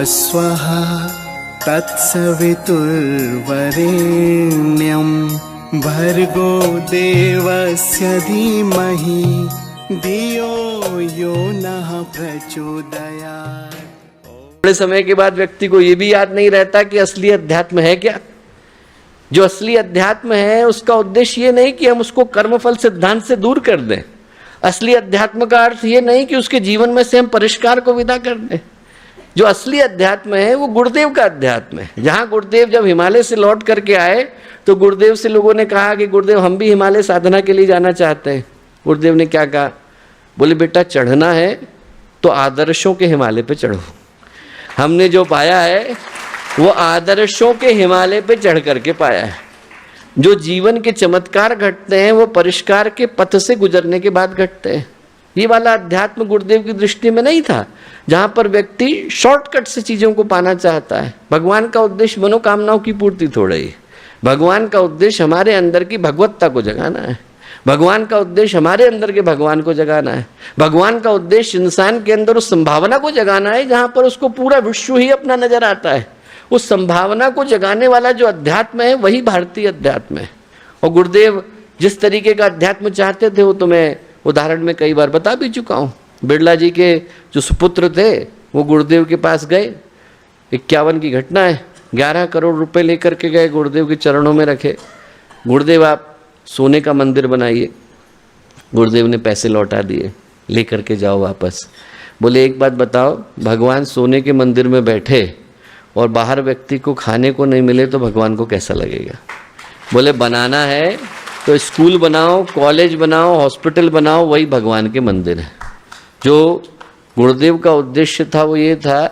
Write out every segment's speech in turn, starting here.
स्वः तत्सवितुर्वरेण्यं भर्गो देवस्य धीमहि धियो यो नः प्रचोदयात्। थोड़े समय के बाद व्यक्ति को ये भी याद नहीं रहता कि असली अध्यात्म है क्या। जो असली अध्यात्म है उसका उद्देश्य ये नहीं कि हम उसको कर्मफल सिद्धांत से दूर कर दें। असली अध्यात्म का अर्थ ये नहीं कि उसके जीवन में से हम परिष्कार को विदा कर दें। जो असली अध्यात्म है वो गुरुदेव का अध्यात्म है। जहाँ गुरुदेव जब हिमालय से लौट करके आए तो गुरुदेव से लोगों ने कहा कि गुरुदेव हम भी हिमालय साधना के लिए जाना चाहते हैं। गुरुदेव ने क्या कहा? बोले बेटा चढ़ना है तो आदर्शों के हिमालय पे चढ़ो। हमने जो पाया है वो आदर्शों के हिमालय पे चढ़ करके पाया है। जो जीवन के चमत्कार घटते हैं वो परिष्कार के पथ से गुजरने के बाद घटते हैं। ये वाला अध्यात्म गुरुदेव की दृष्टि में नहीं था, जहाँ पर व्यक्ति शॉर्टकट से चीज़ों को पाना चाहता है। भगवान का उद्देश्य मनोकामनाओं की पूर्ति थोड़ा ही। भगवान का उद्देश्य हमारे अंदर की भगवत्ता को जगाना है। भगवान का उद्देश्य हमारे अंदर के भगवान को जगाना है। भगवान का उद्देश्य इंसान के अंदर उस संभावना को जगाना है जहाँ पर उसको पूरा विश्व ही अपना नजर आता है। उस संभावना को जगाने वाला जो अध्यात्म है वही भारतीय अध्यात्म है। और गुरुदेव जिस तरीके का अध्यात्म चाहते थे वो तो मैं उदाहरण में कई बार बता भी चुका हूँ। बिरला जी के जो सुपुत्र थे वो गुरुदेव के पास गए। 51 की घटना है। 11 करोड़ रुपए लेकर के गए, गुरुदेव के चरणों में रखे। गुरुदेव आप सोने का मंदिर बनाइए। गुरुदेव ने पैसे लौटा दिए, लेकर के जाओ वापस। बोले एक बात बताओ, भगवान सोने के मंदिर में बैठे और बाहर व्यक्ति को खाने को नहीं मिले तो भगवान को कैसा लगेगा? बोले बनाना है तो स्कूल बनाओ, कॉलेज बनाओ, हॉस्पिटल बनाओ, वही भगवान के मंदिर है। जो गुरुदेव का उद्देश्य था वो ये था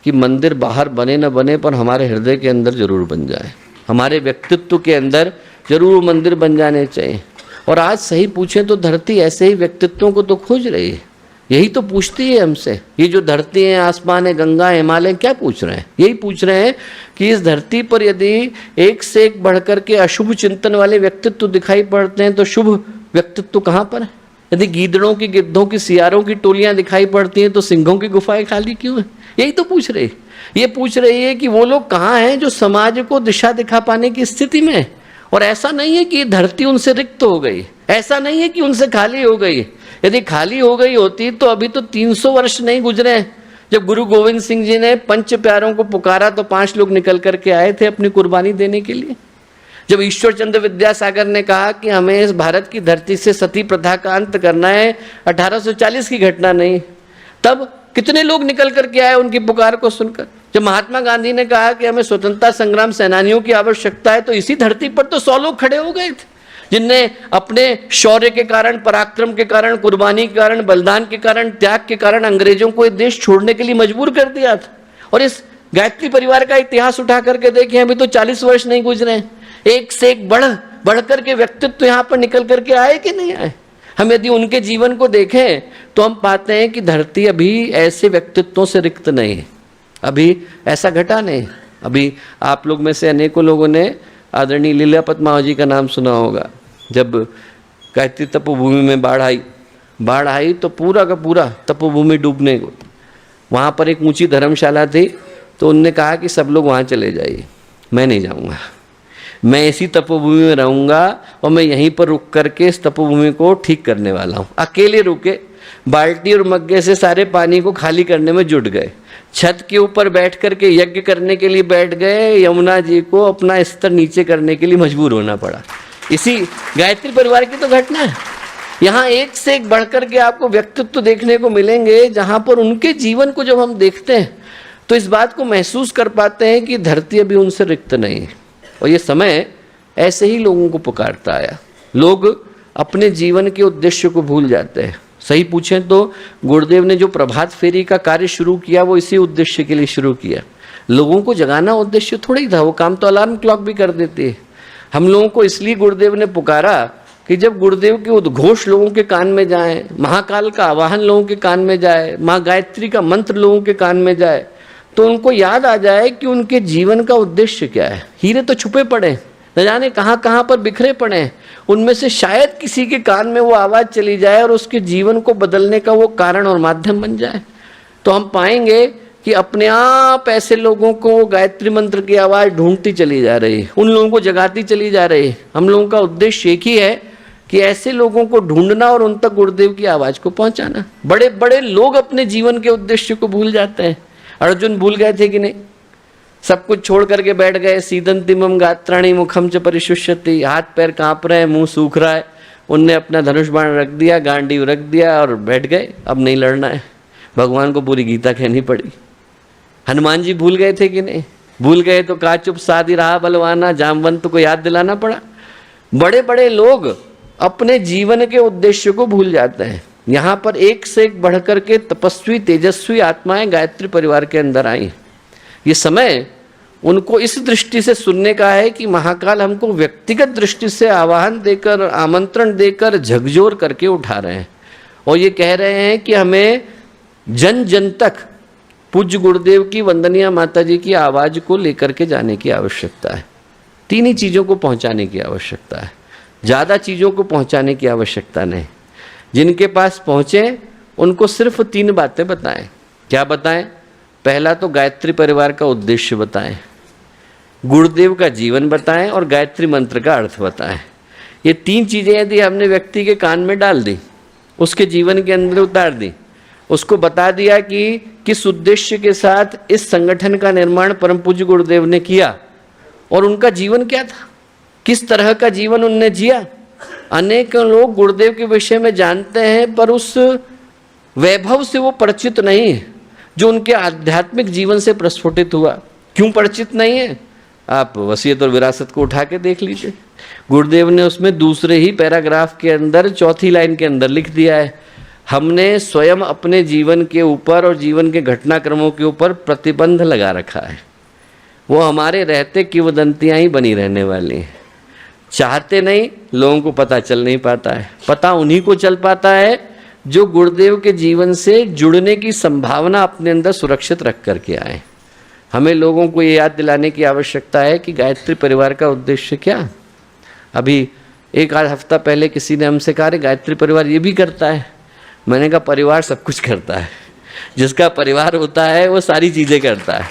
कि मंदिर बाहर बने न बने पर हमारे हृदय के अंदर जरूर बन जाए। हमारे व्यक्तित्व के अंदर जरूर मंदिर बन जाने चाहिए। और आज सही पूछें तो धरती ऐसे ही व्यक्तित्वों को तो खोज रही है। यही तो पूछती है हमसे। ये जो धरती है, आसमान है, गंगा, हिमालय, क्या पूछ रहे हैं? यही पूछ रहे हैं कि इस धरती पर यदि एक से एक बढ़कर के अशुभ चिंतन वाले व्यक्तित्व दिखाई पड़ते हैं तो शुभ व्यक्तित्व कहाँ पर है? यदि गीदड़ों की, गिद्धों की, सियारों की टोलियां दिखाई पड़ती हैं तो सिंहों की गुफाएं खाली क्यों है? यही तो पूछ रही। ये पूछ रही है कि वो लोग कहाँ हैं जो समाज को दिशा दिखा पाने की स्थिति में। और ऐसा नहीं है कि धरती उनसे रिक्त हो गई, ऐसा नहीं है कि उनसे खाली हो गई। यदि खाली हो गई होती तो अभी तो 300 वर्ष नहीं गुजरे जब गुरु गोविंद सिंह जी ने पंच प्यारों को पुकारा तो 5 लोग निकल करके आए थे अपनी कुर्बानी देने के लिए। जब ईश्वर चंद्र विद्यासागर ने कहा कि हमें इस भारत की धरती से सती प्रथा का अंत करना है, 1840 की घटना नहीं, तब कितने लोग निकल करके आए उनकी पुकार को सुनकर। जब महात्मा गांधी ने कहा कि हमें स्वतंत्रता संग्राम सेनानियों की आवश्यकता है तो इसी धरती पर तो 100 लोग खड़े हो गए थे, जिनने अपने शौर्य के कारण, पराक्रम के कारण, कुर्बानी के कारण, बलिदान के कारण, त्याग के कारण अंग्रेजों को ये देश छोड़ने के लिए मजबूर कर दिया था। और इस गायत्री परिवार का इतिहास उठा करके देखें, अभी तो 40 वर्ष नहीं गुजरे, एक से एक बढ़ करके व्यक्तित्व यहाँ पर निकल करके आए कि नहीं आए। हम यदि उनके जीवन को देखें तो हम पाते हैं कि धरती अभी ऐसे व्यक्तित्वों से रिक्त नहीं है। अभी ऐसा घटा नहीं। अभी आप लोग में से अनेकों लोगों ने आदरणीय लीलापत माँ जी का नाम सुना होगा। जब गायत्री तपोभूमि में बाढ़ आई तो पूरा का पूरा तपोभूमि डूबने को, वहाँ पर एक ऊंची धर्मशाला थी तो उनने कहा कि सब लोग वहाँ चले जाइए, मैं नहीं जाऊँगा, मैं इसी तपोभूमि में रहूँगा और मैं यहीं पर रुक करके इस तपोभूमि को ठीक करने वाला हूँ। अकेले रुके, बाल्टी और मग्गे से सारे पानी को खाली करने में जुट गए। छत के ऊपर बैठ करके यज्ञ करने के लिए बैठ गए। यमुना जी को अपना स्तर नीचे करने के लिए मजबूर होना पड़ा। इसी गायत्री परिवार की तो घटना है। यहाँ एक से एक बढ़कर के आपको व्यक्तित्व देखने को मिलेंगे, जहाँ पर उनके जीवन को जब हम देखते हैं तो इस बात को महसूस कर पाते हैं कि धरती अभी उनसे रिक्त नहीं है। और ये समय ऐसे ही लोगों को पुकारता आया। लोग अपने जीवन के उद्देश्य को भूल जाते हैं। सही पूछें तो गुरुदेव ने जो प्रभात फेरी का कार्य शुरू किया वो इसी उद्देश्य के लिए शुरू किया। लोगों को जगाना उद्देश्य थोड़ा ही था, वो काम तो अलार्म क्लॉक भी कर देती है। हम लोगों को इसलिए गुरुदेव ने पुकारा कि जब गुरुदेव के उद्घोष लोगों के कान में जाए, महाकाल का आवाहन लोगों के कान में जाए, माँ गायत्री का मंत्र लोगों के कान में जाए, तो उनको याद आ जाए कि उनके जीवन का उद्देश्य क्या है। हीरे तो छुपे पड़े, न जाने कहाँ कहाँ पर बिखरे पड़े हैं, उनमें से शायद किसी के कान में वो आवाज़ चली जाए और उसके जीवन को बदलने का वो कारण और माध्यम बन जाए। तो हम पाएंगे कि अपने आप ऐसे लोगों को गायत्री मंत्र की आवाज़ ढूंढती चली जा रही है, उन लोगों को जगाती चली जा रही है। हम लोगों का उद्देश्य एक ही है कि ऐसे लोगों को ढूंढना और उन तक गुरुदेव की आवाज़ को पहुंचाना। बड़े बड़े लोग अपने जीवन के उद्देश्य को भूल जाते हैं। अर्जुन भूल गए थे कि नहीं? सब कुछ छोड़ करके बैठ गए। सीदंतिमम गात्राणी मुखम च परिशुष्यति, हाथ पैर कांप रहे हैं, मुंह सूख रहा है। उनने अपना धनुष बाण रख दिया, गांडीव रख दिया और बैठ गए, अब नहीं लड़ना है। भगवान को पूरी गीता कहनी पड़ी। हनुमान जी भूल गए थे कि नहीं? भूल गए तो का चुप साधी रहा बलवाना, जामवंत को याद दिलाना पड़ा। बड़े बड़े लोग अपने जीवन के उद्देश्य को भूल जाते हैं। यहाँ पर एक से एक बढ़कर के तपस्वी तेजस्वी आत्माएं गायत्री परिवार के अंदर आई। ये समय उनको इस दृष्टि से सुनने का है कि महाकाल हमको व्यक्तिगत दृष्टि से आवाहन देकर, आमंत्रण देकर झकझोर करके उठा रहे हैं और ये कह रहे हैं कि हमें जन जन तक पूज्य गुरुदेव की, वंदनीय माता जी की आवाज़ को लेकर के जाने की आवश्यकता है। तीन ही चीज़ों को पहुंचाने की आवश्यकता है, ज़्यादा चीज़ों को पहुंचाने की आवश्यकता नहीं। जिनके पास पहुँचें उनको सिर्फ तीन बातें बताएं। क्या बताएं? पहला तो गायत्री परिवार का उद्देश्य बताएं, गुरुदेव का जीवन बताएं और गायत्री मंत्र का अर्थ बताएं। ये तीन चीज़ें यदि हमने व्यक्ति के कान में डाल दी, उसके जीवन के अंदर उतार दी, उसको बता दिया कि किस उद्देश्य के साथ इस संगठन का निर्माण परम पूज्य गुरुदेव ने किया और उनका जीवन क्या था, किस तरह का जीवन उनने जिया। अनेक लोग गुरुदेव के विषय में जानते हैं पर उस वैभव से वो परिचित नहीं है जो उनके आध्यात्मिक जीवन से प्रस्फुटित हुआ। क्यों परिचित नहीं है? आप वसीयत और विरासत को उठा के देख लीजिए। गुरुदेव ने उसमें दूसरे ही पैराग्राफ के अंदर चौथी लाइन के अंदर लिख दिया है, हमने स्वयं अपने जीवन के ऊपर और जीवन के घटनाक्रमों के ऊपर प्रतिबंध लगा रखा है। वो हमारे रहते किंवदंतियाँ ही बनी रहने वाली हैं। चाहते नहीं, लोगों को पता चल नहीं पाता है। पता उन्हीं को चल पाता है जो गुरुदेव के जीवन से जुड़ने की संभावना अपने अंदर सुरक्षित रख करके आए। हमें लोगों को ये याद दिलाने की आवश्यकता है कि गायत्री परिवार का उद्देश्य क्या। अभी एक आध हफ्ता पहले किसी ने हमसे कहा, गायत्री परिवार ये भी करता है। मैंने कहा, परिवार सब कुछ करता है। जिसका परिवार होता है वो सारी चीज़ें करता है।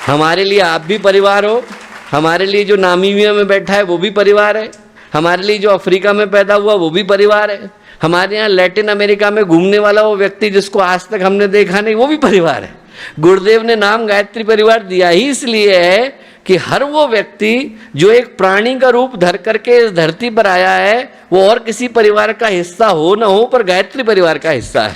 हमारे लिए आप भी परिवार हो, हमारे लिए जो नामीबिया में बैठा है वो भी परिवार है, हमारे लिए जो अफ्रीका में पैदा हुआ वो भी परिवार है, हमारे यहाँ लैटिन अमेरिका में घूमने वाला वो व्यक्ति जिसको आज तक हमने देखा नहीं वो भी परिवार है। गुरुदेव ने नाम गायत्री परिवार दिया ही इसलिए है कि हर वो व्यक्ति जो एक प्राणी का रूप धर करके इस धरती पर आया है वो और किसी परिवार का हिस्सा हो न हो पर गायत्री परिवार का हिस्सा है।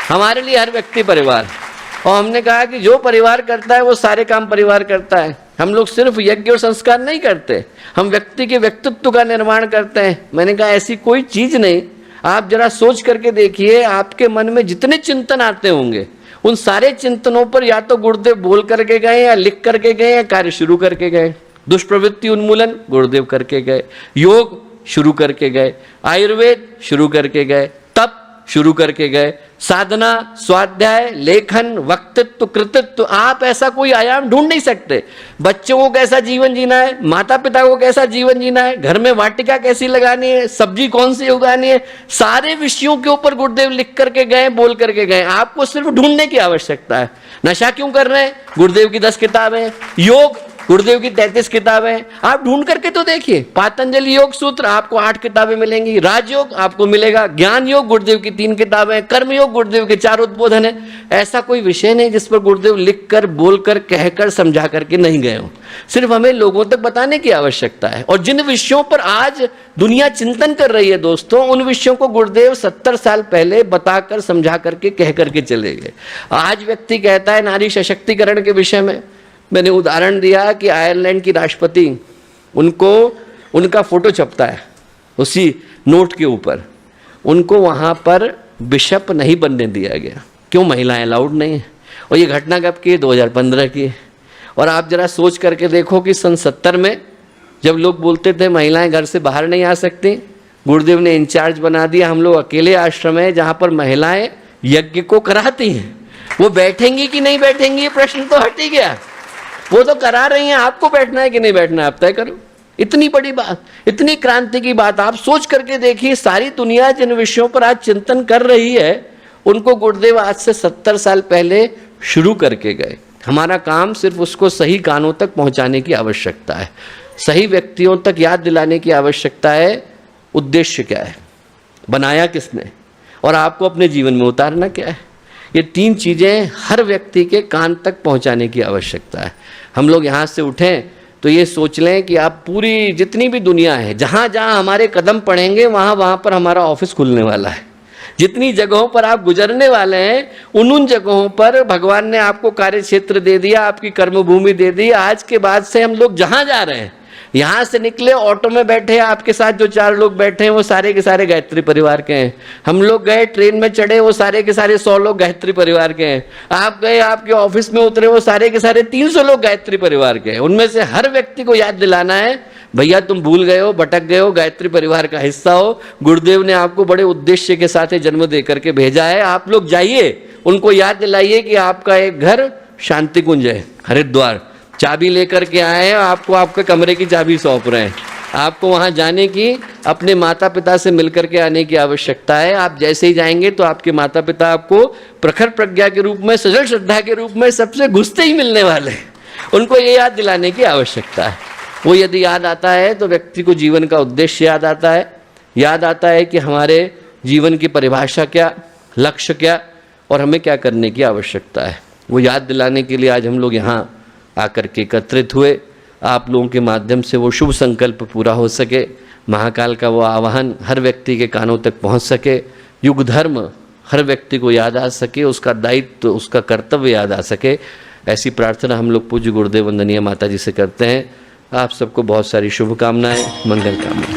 हमारे लिए हर व्यक्ति परिवार है। और हमने कहा कि जो परिवार करता है वो सारे काम परिवार करता है। हम लोग सिर्फ यज्ञ और संस्कार नहीं करते, हम व्यक्ति के व्यक्तित्व का निर्माण करते हैं। मैंने कहा ऐसी कोई चीज नहीं। आप जरा सोच करके देखिए, आपके मन में जितने चिंतन आते होंगे उन सारे चिंतनों पर या तो गुरुदेव बोल करके गए या लिख करके गए या कार्य शुरू करके गए। दुष्प्रवृत्ति उन्मूलन गुरुदेव करके गए, योग शुरू करके गए, आयुर्वेद शुरू करके गए, तप शुरू करके गए, साधना, स्वाध्याय, लेखन, वक्तृत्व, कृतित्व। आप ऐसा कोई आयाम ढूंढ नहीं सकते। बच्चों को कैसा जीवन जीना है, माता पिता को कैसा जीवन जीना है, घर में वाटिका कैसी लगानी है, सब्जी कौन सी उगानी है, सारे विषयों के ऊपर गुरुदेव लिख करके गए, बोल करके गए। आपको सिर्फ ढूंढने की आवश्यकता है। नशा क्यों कर रहे हैं? गुरुदेव की 10 किताबें। योग गुरुदेव की 33 किताबें। आप ढूंढ करके तो देखिए। पातंजलि योग सूत्र आपको 8 किताबें मिलेंगी, राजयोग आपको मिलेगा, ज्ञान योग गुरुदेव की 3 किताबें, कर्म योग गुरुदेव के 4 उद्बोधन है। ऐसा कोई विषय नहीं जिस पर गुरुदेव लिखकर, बोलकर, कहकर, समझा करके नहीं गए हो। सिर्फ हमें लोगों तक बताने की आवश्यकता है। और जिन विषयों पर आज दुनिया चिंतन कर रही है दोस्तों, उन विषयों को गुरुदेव 70 साल पहले बताकर, समझा करके, कह करके चले गए। आज व्यक्ति कहता है नारी सशक्तिकरण के विषय में। मैंने उदाहरण दिया कि आयरलैंड की राष्ट्रपति, उनको उनका फोटो छपता है उसी नोट के ऊपर, उनको वहाँ पर बिशप नहीं बनने दिया गया। क्यों? महिलाएं अलाउड नहीं है। और ये घटना कब की? 2015 की। और आप जरा सोच करके देखो कि सन 70 में जब लोग बोलते थे महिलाएं घर से बाहर नहीं आ सकती, गुरुदेव ने इंचार्ज बना दिया। हम लोग अकेले आश्रम है जहाँ पर महिलाएं यज्ञ को कराती हैं। वो बैठेंगी कि नहीं बैठेंगी ये प्रश्न तो हट ही गया। वो तो करा रही हैं, आपको बैठना है कि नहीं बैठना है आप तय करो। इतनी बड़ी बात, इतनी क्रांति की बात आप सोच करके देखिए। सारी दुनिया जिन विषयों पर आज चिंतन कर रही है उनको गुरुदेव आज से 70 साल पहले शुरू करके गए। हमारा काम सिर्फ उसको सही कानों तक पहुंचाने की आवश्यकता है, सही व्यक्तियों तक याद दिलाने की आवश्यकता है। उद्देश्य क्या है, बनाया किसने, और आपको अपने जीवन में उतारना क्या है, ये 3 चीज़ें हर व्यक्ति के कान तक पहुंचाने की आवश्यकता है। हम लोग यहाँ से उठें तो ये सोच लें कि आप पूरी जितनी भी दुनिया है, जहाँ जहाँ हमारे कदम पड़ेंगे वहाँ वहाँ पर हमारा ऑफिस खुलने वाला है। जितनी जगहों पर आप गुजरने वाले हैं उन जगहों पर भगवान ने आपको कार्य क्षेत्र दे दिया, आपकी कर्मभूमि दे दी। आज के बाद से हम लोग जहाँ जा रहे हैं, यहाँ से निकले, ऑटो में बैठे, आपके साथ जो 4 लोग बैठे हैं वो सारे के सारे गायत्री परिवार के हैं। हम लोग गए, ट्रेन में चढ़े, वो सारे के सारे 100 लोग गायत्री परिवार के हैं। आप गए, आपके ऑफिस में उतरे, वो सारे के सारे 300 लोग गायत्री परिवार के हैं। उनमें से हर व्यक्ति को याद दिलाना है, भैया तुम भूल गए हो, भटक गए हो, गायत्री परिवार का हिस्सा हो। गुरुदेव ने आपको बड़े उद्देश्य के साथ जन्म दे करके भेजा है। आप लोग जाइए, उनको याद दिलाइए कि आपका एक घर शांति कुंज है, हरिद्वार, चाबी लेकर के आए हैं, आपको आपके कमरे की चाबी सौंप रहे हैं। आपको वहाँ जाने की, अपने माता पिता से मिलकर के आने की आवश्यकता है। आप जैसे ही जाएंगे तो आपके माता पिता आपको प्रखर प्रज्ञा के रूप में, सजल श्रद्धा के रूप में सबसे घुसते ही मिलने वाले हैं। उनको ये याद दिलाने की आवश्यकता है। वो यदि याद आता है तो व्यक्ति को जीवन का उद्देश्य याद आता है, याद आता है कि हमारे जीवन की परिभाषा क्या, लक्ष्य क्या, और हमें क्या करने की आवश्यकता है। वो याद दिलाने के लिए आज हम लोग यहाँ आकर के एकत्रित हुए। आप लोगों के माध्यम से वो शुभ संकल्प पूरा हो सके, महाकाल का वो आवाहन हर व्यक्ति के कानों तक पहुंच सके, युग धर्म हर व्यक्ति को याद आ सके, उसका दायित्व, उसका कर्तव्य याद आ सके। ऐसी प्रार्थना हम लोग पूज्य गुरुदेव वंदनीय माता जी से करते हैं। आप सबको बहुत सारी शुभकामनाएं, मंगल कामनाएं।